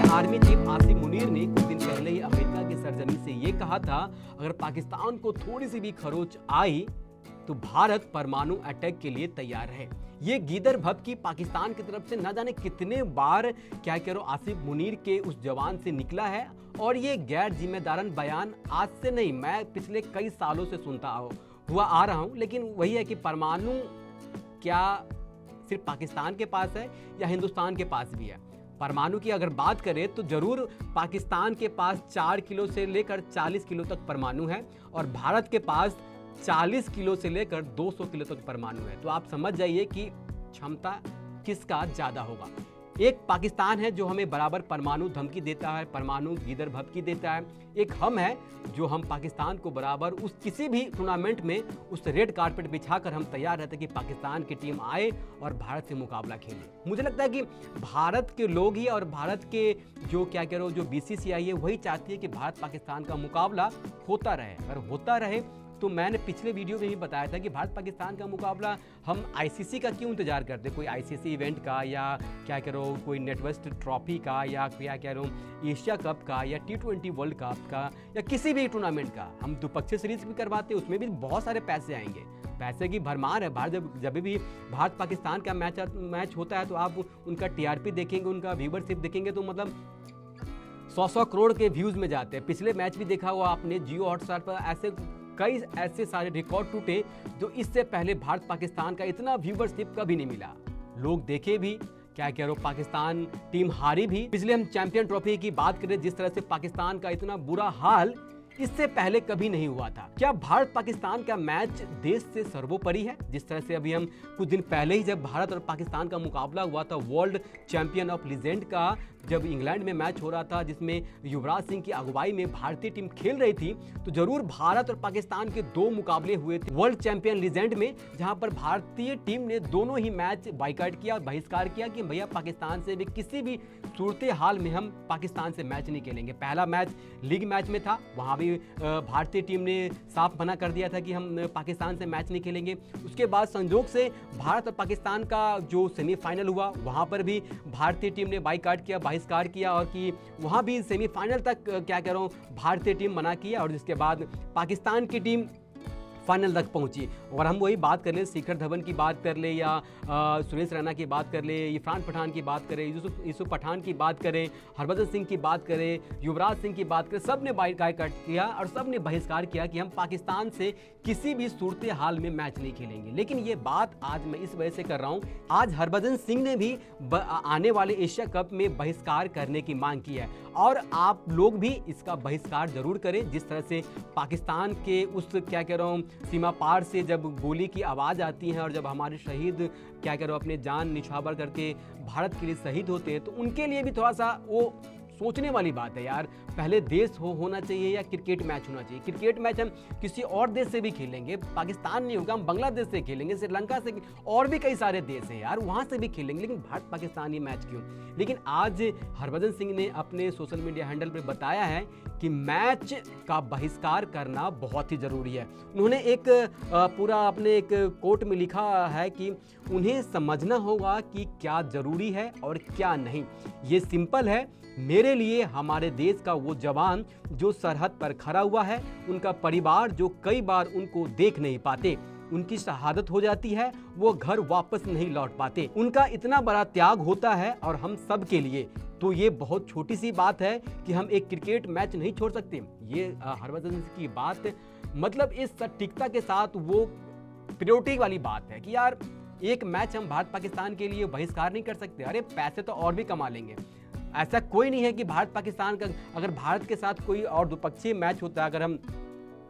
Army chief Asim Munir ने कुछ दिन पहले ही अमेरिका की सरजमी से ये कहा था, अगर पाकिस्तान को थोड़ी सी भी खरोच आई तो भारत परमाणु अटैक के लिए तैयार है। ये गीदड़ भभकी पाकिस्तान की तरफ से न जाने कितने बार क्या कह रहे हो आसिम मुनीर के उस जवान से निकला है। और ये गैर जिम्मेदारान बयान आज से नहीं, मैं पिछले कई सालों से सुनता हुआ आ रहा हूं। लेकिन वही है कि परमाणु क्या सिर्फ पाकिस्तान के पास है या हिंदुस्तान के पास भी है। परमाणु की अगर बात करें तो जरूर पाकिस्तान के पास 4 किलो से लेकर 40 किलो तक परमाणु है और भारत के पास 40 किलो से लेकर 200 किलो तक परमाणु है। तो आप समझ जाइए कि क्षमता किसका ज्यादा होगा। एक पाकिस्तान है जो हमें बराबर परमाणु धमकी देता है, परमाणु गीदड़ भभकी देता है। एक हम है जो हम पाकिस्तान को बराबर उस किसी भी टूर्नामेंट में उस रेड कारपेट बिछाकर हम तैयार रहते कि पाकिस्तान की टीम आए और भारत से मुकाबला खेले। मुझे लगता है कि भारत के लोग ही और भारत के जो क्या कह रहे हो जो बीसीसीआई है वही चाहती है कि भारत पाकिस्तान का मुकाबला होता रहे। अगर होता रहे तो मैंने पिछले वीडियो में भी बताया था कि भारत पाकिस्तान का मुकाबला हम आईसीसी का क्यों इंतजार करते, कोई आईसीसी इवेंट का या क्या कह रहे हो कोई नेटवेस्ट ट्रॉफी का या क्या कह रहे हो एशिया कप का या T20 वर्ल्ड कप का या किसी भी टूर्नामेंट का। हम द्विपक्षीय सीरीज भी करवाते हैं, उसमें भी बहुत सारे पैसे आएंगे, पैसे की भरमार है। भारत जब भी भारत पाकिस्तान का मैच होता है तो आप उनका TRP देखेंगे, उनका व्यूवरशिप देखेंगे तो मतलब 100 करोड़ के व्यूज में जाते हैं। पिछले मैच भी देखा हुआ आपने जियो हॉटस्टार पर, कई ऐसे सारे रिकॉर्ड टूटे जो इससे पहले भारत पाकिस्तान का इतना व्यूवरशिप कभी नहीं मिला। लोग देखे भी, क्या कह रहे हो पाकिस्तान टीम हारी भी। पिछले हम चैंपियन ट्रॉफी की बात करें, जिस तरह से पाकिस्तान का इतना बुरा हाल इससे पहले कभी नहीं हुआ था। क्या भारत पाकिस्तान का मैच देश से सर्वोपरि है? जिस तरह से अभी हम कुछ दिन पहले ही जब भारत और पाकिस्तान का मुकाबला हुआ था वर्ल्ड चैंपियन ऑफ लीजेंड का, जब इंग्लैंड में मैच हो रहा था जिसमें युवराज सिंह की अगुवाई में भारतीय टीम खेल रही थी, तो जरूर भारत और पाकिस्तान के 2 मुकाबले हुए थे वर्ल्ड चैंपियन लीजेंड में, जहां पर भारतीय टीम ने दोनों ही मैच बाइकआउट किया, बहिष्कार किया कि भैया पाकिस्तान से भी किसी भी सूरत हाल में हम पाकिस्तान से मैच नहीं खेलेंगे। पहला मैच लीग मैच में था, वहां भी भारतीय टीम ने साफ मना कर दिया था कि हम पाकिस्तान से मैच नहीं खेलेंगे। उसके बाद संजोग से भारत और पाकिस्तान का जो सेमीफाइनल हुआ वहां पर भी भारतीय टीम ने बाइकआउट किया, बहिष्कार किया और कि वहां भी सेमीफाइनल तक क्या कह रहा हूं भारतीय टीम मना किया और जिसके बाद पाकिस्तान की टीम फाइनल तक पहुंची। और हम वही बात कर ले, शिखर धवन की बात कर ले या सुरेश रैना की बात कर ले, इरफान पठान की बात करें, यूसुफ पठान की बात करें, हरभजन सिंह की बात करें, युवराज सिंह की बात करें, सब ने बाइकआउट किया और सब ने बहिष्कार किया कि हम पाकिस्तान से किसी भी सूरत हाल में मैच नहीं खेलेंगे। लेकिन ये बात आज मैं इस वजह से कर रहा हूं, आज हरभजन सिंह ने भी आने वाले एशिया कप में बहिष्कार करने की मांग की है और आप लोग भी इसका बहिष्कार जरूर करें। जिस तरह से पाकिस्तान के उस क्या कह रहा हूं सीमा पार से जब गोली की आवाज़ आती है और जब हमारे शहीद क्या करो अपने जान निछावर करके भारत के लिए शहीद होते हैं, तो उनके लिए भी थोड़ा सा वो सोचने वाली बात है यार। पहले देश होना चाहिए या क्रिकेट मैच होना चाहिए। क्रिकेट मैच हम किसी और देश से भी खेलेंगे, पाकिस्तान नहीं होगा, हम बांग्लादेश से खेलेंगे, श्रीलंका से, और भी कई सारे देश हैं यार, वहां से भी खेलेंगे। लेकिन भारत पाकिस्तान ये मैच क्यों? लेकिन आज हरभजन सिंह ने अपने सोशल मीडिया हैंडल पर बताया है कि मैच का बहिष्कार करना बहुत ही जरूरी है। उन्होंने एक पूरा अपने एक कोट में लिखा है कि उन्हें समझना होगा कि क्या जरूरी है और क्या नहीं। ये सिंपल है, मेरे लिए हमारे देश का वो जवान जो सरहद पर खड़ा हुआ है, उनका परिवार जो कई बार उनको देख नहीं पाते, उनकी शहादत हो जाती है, वो घर वापस नहीं लौट पाते, उनका इतना बड़ा त्याग होता है और हम सब के लिए तो ये बहुत छोटी सी बात है कि हम एक क्रिकेट मैच नहीं छोड़ सकते। ये हरभजन सिंह की बात मतलब इस सटीकता के साथ वो प्रायोरिटी वाली बात है कि यार एक मैच हम भारत पाकिस्तान के लिए बहिष्कार नहीं कर सकते। अरे पैसे तो और भी कमा लेंगे। ऐसा कोई नहीं है कि भारत पाकिस्तान का, अगर भारत के साथ कोई और द्विपक्षीय मैच होता है, अगर हम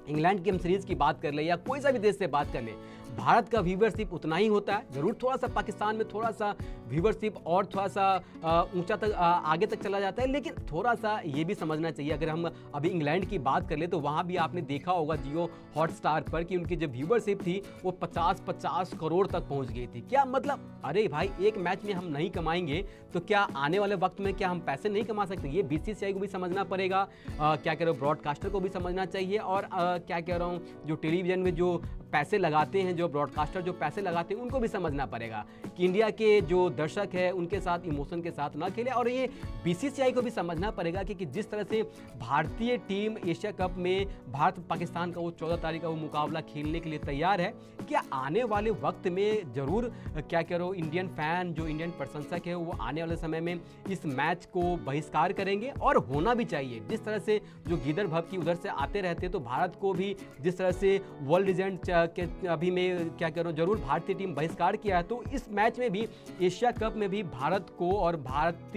इंग्लैंड की हम सीरीज की बात कर ले या कोई सा भी देश से बात कर ले, भारत का व्यूवरशिप उतना ही होता है। जरूर थोड़ा सा पाकिस्तान में थोड़ा सा व्यूवरशिप और थोड़ा सा ऊंचा तक आगे तक चला जाता है। लेकिन थोड़ा सा ये भी समझना चाहिए, अगर हम अभी इंग्लैंड की बात कर ले तो वहाँ भी आपने देखा होगा जियो हॉटस्टार पर कि उनकी जो व्यूवरशिप थी वो 50 करोड़ तक पहुँच गई थी। क्या मतलब, अरे भाई एक मैच में हम नहीं कमाएंगे तो क्या आने वाले वक्त में क्या हम पैसे नहीं कमा सकते? ये बीसीसीआई को भी समझना पड़ेगा, क्या कह रहे हो ब्रॉडकास्टर को भी समझना चाहिए और क्या कह रहा हूँ जो टेलीविजन में जो पैसे लगाते हैं, जो ब्रॉडकास्टर जो पैसे लगाते हैं उनको भी समझना पड़ेगा कि इंडिया के जो दर्शक है उनके साथ इमोशन के साथ ना खेले। और ये बीसीसीआई को भी समझना पड़ेगा कि जिस तरह से भारतीय टीम एशिया कप में भारत पाकिस्तान का वो 14 तारीख का वो मुकाबला खेलने के लिए तैयार है, क्या आने वाले वक्त में ज़रूर क्या करो इंडियन फैन जो इंडियन प्रशंसक है वो आने वाले समय में इस मैच को बहिष्कार करेंगे। और होना भी चाहिए, जिस तरह से जो गीदर भव की उधर से आते रहते हैं तो भारत को भी जिस तरह से वर्ल्ड लीजेंड के अभी में क्या करो जरूर भारतीय टीम बहिष्कार किया है, तो इस मैच में भी एशिया कप में भी भारत को और भारत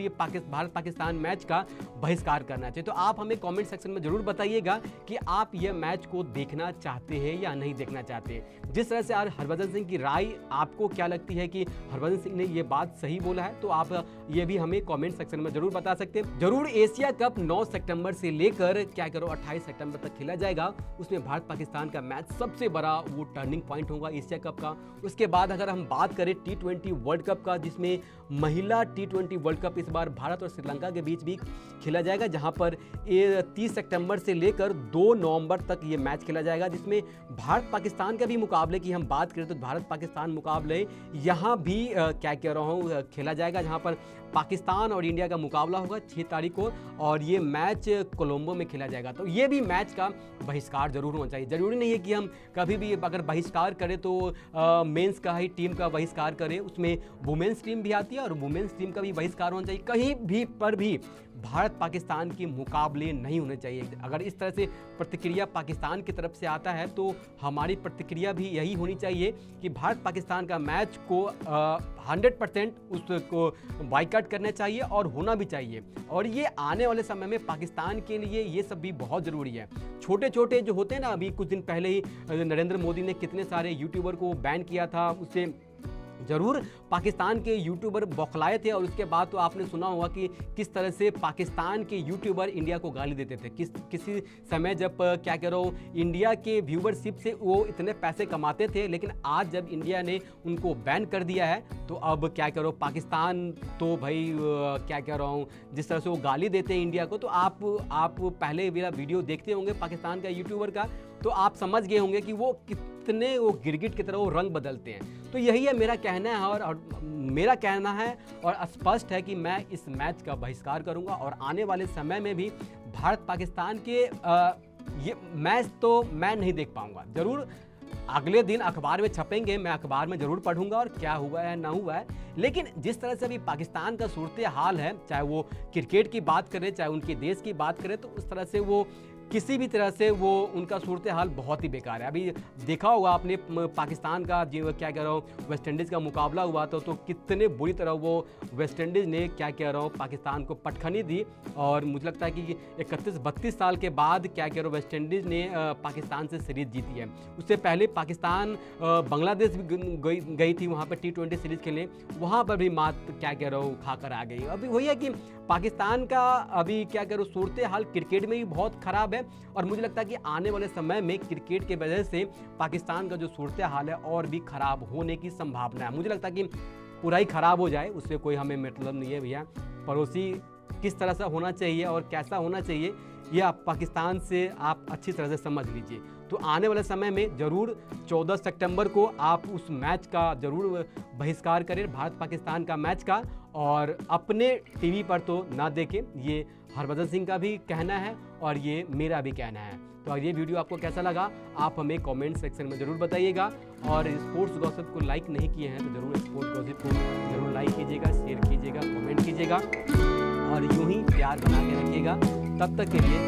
पाकिस्तान मैच का बहिष्कार करना चाहिए। तो आप हमें कमेंट सेक्शन में जरूर बताइएगा कि आप यह मैच को देखना चाहते हैं या नहीं देखना चाहते। जिस तरह से आज हरभजन सिंह की राय आपको क्या लगती है कि हरभजन सिंह ने यह बात सही बोला है, तो आप ये भी हमें कमेंट सेक्शन में जरूर बता सकते हैं। जरूर एशिया कप 9 सितंबर से लेकर क्या करो 28 सितंबर तक खेला जाएगा। उसमें भारत पाकिस्तान का मैच सबसे बड़ा वो टर्निंग पॉइंट होगा एशिया कप का। उसके बाद अगर हम बात करें T20 वर्ल्ड कप का, जिसमें महिला T20 वर्ल्ड कप इस बार भारत और श्रीलंका के बीच भी खेला जाएगा, जहां पर 30 सितंबर से लेकर 2 नवंबर तक ये मैच खेला जाएगा, जिसमें भारत पाकिस्तान का भी मुकाबले की हम बात करें तो भारत पाकिस्तान मुकाबले यहाँ भी क्या कह रहा हूँ खेला जाएगा, जहाँ पर पाकिस्तान और इंडिया का मुकाबला होगा 6 तारीख को, और ये मैच कोलंबो में खेला जाएगा। तो ये भी मैच का बहिष्कार जरूर होना चाहिए। जरूरी नहीं है कि हम कभी भी अगर बहिष्कार करें तो मेंस का ही टीम का बहिष्कार करें, उसमें वुमेन्स टीम भी आती है और वुमेन्स टीम का भी बहिष्कार होना चाहिए। कहीं भी पर भी भारत पाकिस्तान के मुकाबले नहीं होने चाहिए। अगर इस तरह से प्रतिक्रिया पाकिस्तान की तरफ से आता है तो हमारी प्रतिक्रिया भी यही होनी चाहिए कि भारत पाकिस्तान का मैच को 100% उसको बाइकआउट करना चाहिए और होना भी चाहिए। और ये आने वाले समय में पाकिस्तान के लिए ये सब भी बहुत ज़रूरी है। छोटे छोटे जो होते हैं ना, अभी कुछ दिन पहले ही नरेंद्र मोदी ने कितने सारे यूट्यूबर को बैन किया था, उससे जरूर पाकिस्तान के यूट्यूबर बौखलाए थे। और उसके बाद तो आपने सुना होगा कि किस तरह से पाकिस्तान के यूट्यूबर इंडिया को गाली देते थे। किसी समय जब क्या कह रहा हूँ इंडिया के व्यूवरशिप से वो इतने पैसे कमाते थे, लेकिन आज जब इंडिया ने उनको बैन कर दिया है तो अब क्या करो पाकिस्तान तो भाई क्या कह रहा हूँ जिस तरह से वो गाली देते हैं इंडिया को, तो आप पहले मेरा वीडियो देखते होंगे पाकिस्तान का यूट्यूबर का, तो आप समझ गए होंगे कि वो कितने वो गिरगिट की तरह वो रंग बदलते हैं। तो यही है मेरा कहना है और मेरा कहना है और स्पष्ट है कि मैं इस मैच का बहिष्कार करूंगा। और आने वाले समय में भी भारत पाकिस्तान के ये मैच तो मैं नहीं देख पाऊंगा। जरूर अगले दिन अखबार में छपेंगे, मैं अखबार में जरूर पढ़ूंगा और क्या हुआ है ना हुआ है, लेकिन जिस तरह से अभी पाकिस्तान का सूरत हाल है, चाहे वो क्रिकेट की बात करें चाहे उनके देश की बात करें, तो उस तरह से वो किसी भी तरह से वो उनका सूरत हाल बहुत ही बेकार है। अभी देखा होगा आपने पाकिस्तान का जो क्या कह रहा हूँ वेस्ट इंडीज़ का मुकाबला हुआ था, तो कितने बुरी तरह वो वेस्ट इंडीज़ ने क्या कह रहा हूँ पाकिस्तान को पटखनी दी। और मुझे लगता है कि 31-32 साल के बाद क्या कह रहा हूँ वेस्ट इंडीज़ ने पाकिस्तान से सीरीज़ जीती है। उससे पहले पाकिस्तान बांग्लादेश भी गई थी वहाँ पर T20 सीरीज़ खेलने, वहाँ पर भी मात क्या कह रहा हूँ खाकर आ गई। अभी वही है कि पाकिस्तान का अभी क्या कह रहा हूँ सूरत हाल क्रिकेट में भी बहुत ख़राब है, और मुझे लगता है कि आने वाले समय में क्रिकेट के वजह से पाकिस्तान का जो सूरत हाल है और भी ख़राब होने की संभावना है। मुझे लगता है कि पूरा ही ख़राब हो जाए, उससे कोई हमें मतलब नहीं है भैया। पड़ोसी किस तरह से होना चाहिए और कैसा होना चाहिए ये आप पाकिस्तान से आप अच्छी तरह से समझ लीजिए। तो आने वाले समय में ज़रूर 14 सितंबर को आप उस मैच का ज़रूर बहिष्कार करें, भारत पाकिस्तान का मैच का, और अपने टीवी पर तो ना देखें। ये हरभजन सिंह का भी कहना है और ये मेरा भी कहना है। तो ये वीडियो आपको कैसा लगा आप हमें कमेंट सेक्शन में ज़रूर बताइएगा। और स्पोर्ट्स गॉसिप को लाइक नहीं किए हैं तो ज़रूर स्पोर्ट्स गॉसिप को ज़रूर लाइक कीजिएगा, शेयर कीजिएगा, कमेंट कीजिएगा और यूं ही प्यार बना के रखिएगा। तब तक के लिए